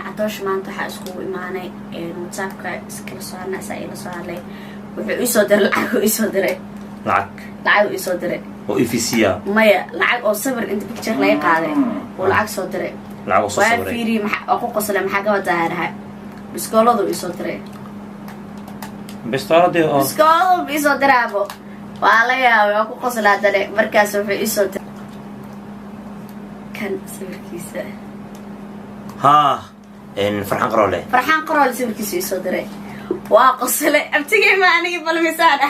عطوش ما أنت حاسكو إيماني واتسابك كل صارنا سائل صار وحو يصدر العق ويصدره العق ويصدره وإفيسيا مايا العق أو صبر أنت بتشغل لي قاعدة والعق صدره العق صدره وفيري أخو قصلا محاجة وتهرها بس قالوا ذو يصدره بس قالوا بيصدره أبو وعليا أخو قصلا ده مركز في يصدر كان صبر كيسة ها إن فرحان قرولي صبر كيسة يصدره وقصله أبتجي معني بالمساعدة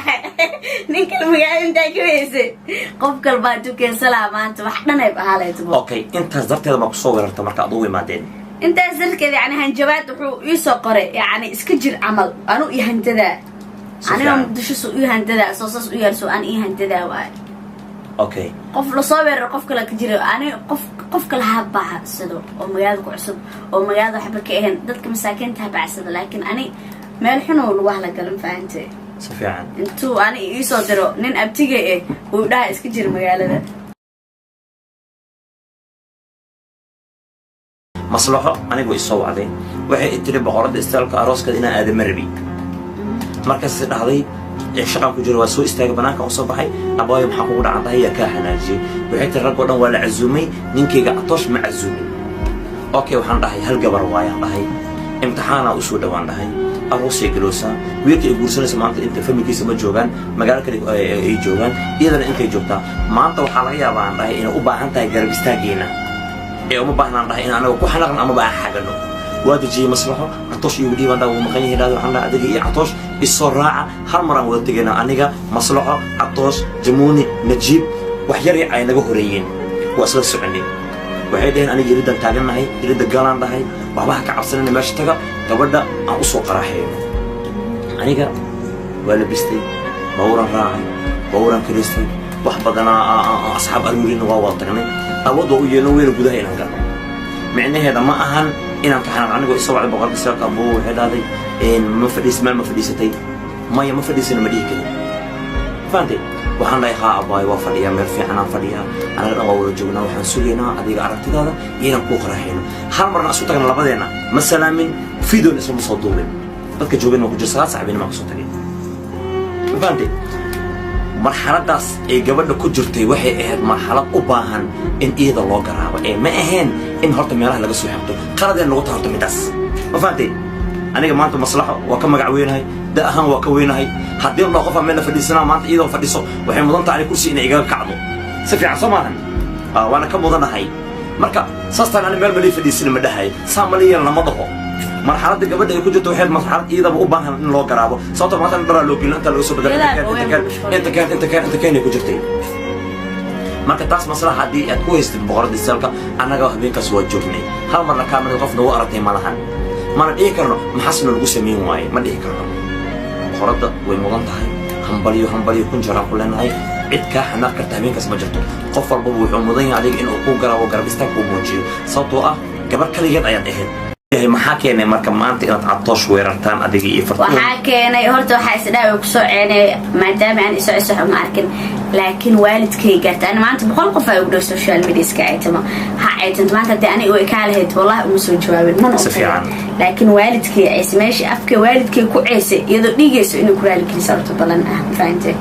نيك المجال ده كويسة قف قلباتو كسلام أنت وحنا نبقى حالته أوكي أنت زرت هذا مقصود تمرك أضوي مادين أنت زرت كذا يعني هنجبات وحو يسقره يعني اسكجر عمل أنا يهندذا أنا يوم دشوا يهندذا صوص يرسو أنا يهندذا واي أوكي قف لصابر قف كلا كجري أنا قف كلا هبعها صدق ومجال كعصب ومجال حبك كأهن ضدك مساكين تهبع صدق لكن أنا meel xunoo lagu hala galan faantay si fiican intuu aan ii soo diro nin abtiga uu dhaha iska jir magaalada maslaxo anigu isoo wacday waxay tiri boqorada istaalka arooska ina aadam marbi markaas dhahday shaqan ku jiro waa soo istaagay banaanka oo soo baxay abaayo maxaa kugu dhacday ya ka xanaajiyay waxay tiri rag oo dhan waa la cazumay ninkeyga atoosh ma cazumay okay waxaan dhahay hal gabar waayaan dhahay imtixaana u soo dhawaan dhahay أروسي جلوسا ويركي يقولون سمعت أنت فمي كيس ما جوجان مجالك أي جوجان إذا أنت جوجتا ما أنت وحلاقي أبغى عن رأي إنه أبغى أنت يجرب يستاجينا إيه أبغى عن رأي أنا وكحنا أنا أبغى حاجة إنه وهذا جي مصلحة عطوش يودي بنا ومخني هذا وحنا أدري عطوش الصراعة هالمرة ودتجنا أنيجا مصلحة عطوش جموني نجيب وحيري عينا جهريين وأصل السعودي وهذين أنا جريدا تاجنا هاي جريدا قالان ده هاي بابا كعبسنا ماشي تجا تبدأ أوصل قراحين أنيجا ولا بستي بورا راعي بورا كريستي وحبضنا أصحاب المرين وواطنين أودوا ينوير جداه إنهم معناه هذا ما أهل إن امتحان عنه يسوع بقول بسرعة أبوه هذا إن مفلس ما مفلستي ما يمفلس المديه كده فهمتي وحنا يخا أباي وفريا مرفي أنا فريا أنا الأول جونا وحنسولينا أديك عرفت هذا ينبوق راحين هالمرة أسوتنا لبدينا مثلا من فيديو اسمه صدومين بدك جوبين وجسات صعبين ما قصتني فهمتي مرحلة داس قبل كجرتي وحي مرحلة أباهن إن إيد الله قرابة ما أهين إن هرت ميراه لقى سوحته قرد إن لغته هرت مداس ما فهمتي أنا ما أنت مصلحة وكم قعوين هاي ده أهم وكوين هاي حد الله قفا منا في السنة ما أنت إيده فديسو وحي مضنت على كرسي إن إيجاب كعبه سفي عصمانا وأنا كم مضنا هاي مركا صاصتنا أنا ملي في السنة مده هاي سامليا لما ضحوا مرحلة قبل ده يكون جت واحد مرحلة إيده بأباها إن الله قرابه صوته مثلا ترى لو قلنا أنت لو سبب أنت كان يكون جرتي marka taas maslaxa hadii aad ku haystid boqorada isalka anaga habeenka soo joognay hal marna kaamil qof noo aragtay malahan mana dhigi karno maxasno lagu sameyn waaye ma dhigi karno boqorada way mudan tahay hambaliyo kun jara kulenahay cid ka xanaaq karta habeenkaas ma jirto qof walba wuxuu mudan yahay adiga inuu ku garabo garbista ku muujiyo sababtoo ah gabar kaligeed ayaad ahayd maxaa keenay marka maanta inaad Catoosh weerartaan adiga iyo farqo waxaa keenay horta waxa isdaaw ku soo ceenay maadaama aan isoo ma arkin laakiin waalidkayga taan maanta boqol qof ay u dhaw social media iska aytama ha aytan maanta hadii ani oo ka lahayd wallahi uma soo jawaabin ma noqon laakiin waalidkay ay sameeyay afka waalidkay ku ceesay iyadoo dhigayso inuu ku raali kaliya sababta balan ah faantay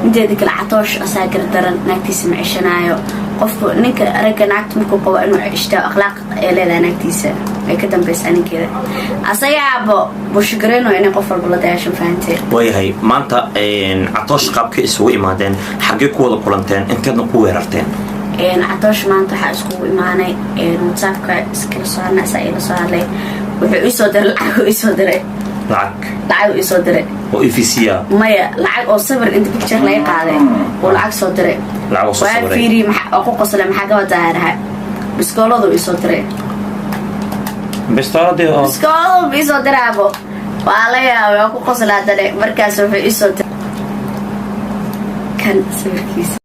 inteeda kala Catoosh asaagar daran naagtiisa ma cishanayo qofku ninka araga naagta markuu qabo inuu cishto akhlaaq ee leedahay naagtiisa ay ka dambeysay kida asayaabo bushgareeno inay qof walba la daasho faantay way maanta Catoosh qaabka isugu imaadeen xagee ku wada kulanteen inteedna ku weerarteen Catoosh maanta waxa isku imaanay WhatsApp-ka iska saarna sayla saaray wuxuu isoo diray lacag isoo diray lacag isoo diray oo ifisiya maya lacag oo sawir inta picture laga qaaday oo lacag soo diray lacag soo diray fiiri maxaa qosle maxaa ka wadaaraha biskooladu isoo diray biskooladu isoo diraabo waa la yaabay ku qoslaa dare markaas wuxuu isoo diray kan sawirkiisa